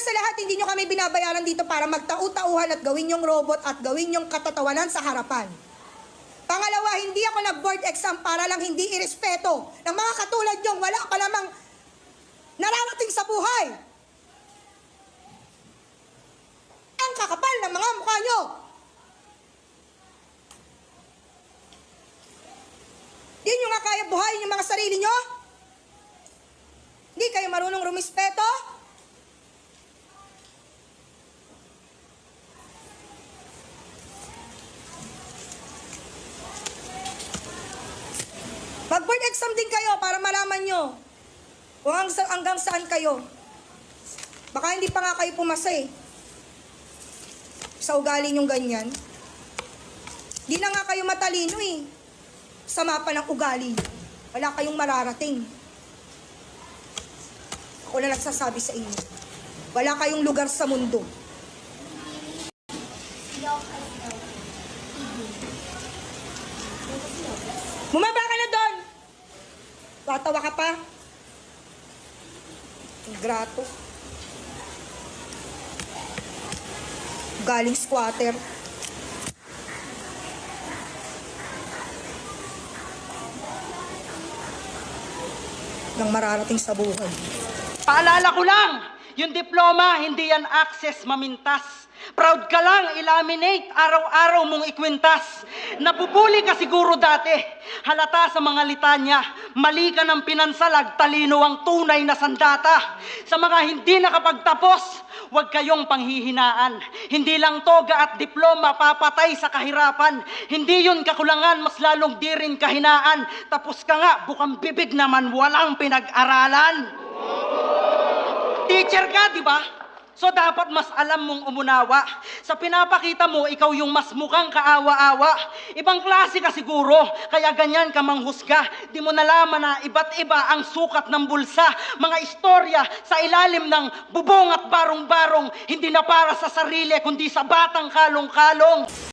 sa lahat, hindi nyo kami binabayaran dito para magtau-tauhan at gawin yung robot at gawin yung katatawanan sa harapan. Pangalawa, hindi ako nag-board exam para lang hindi irespeto ng mga katulad nyong wala pa lamang nararating sa buhay. Ang kakapal ng mga mukha nyo. Di nyo nga kaya buhayin yung mga sarili nyo? Hindi kayo marunong rumispeto? Mag-board exam din kayo para malaman nyo kung hanggang saan kayo. Baka hindi pa nga kayo pumasa eh. Sa ugali nyong ganyan. Di na nga kayo matalino eh. Sa mapa ng ugali. Wala kayong mararating. Ako na nagsasabi sa inyo. Wala kayong lugar sa mundo. Bumaba ka na doon! Tatawa ka pa? Ingrato. Galing squatter. Nang mararating sa buhay. Paalala ko lang, yung diploma, hindi yan access mamintas. Proud ka lang, ilaminate, araw-araw mong ikwintas. Napupuli ka siguro dati, halata sa mga litanya, mali ka ng pinansalag, talino ang tunay na sandata. Sa mga hindi nakapagtapos, huwag kayong panghihinaan. Hindi lang toga at diploma papatay sa kahirapan. Hindi yun kakulangan, mas lalong di rin kahinaan. Tapos ka nga, bukang bibig naman, walang pinag-aralan. Teacher ka, di ba? So dapat mas alam mong umunawa. Sa pinapakita mo, ikaw yung mas mukhang kaawa-awa. Ibang klase ka siguro, kaya ganyan ka manghusga. Di mo nalaman na iba't iba ang sukat ng bulsa. Mga istorya sa ilalim ng bubong at barong-barong, hindi na para sa sarili, kundi sa batang kalong-kalong.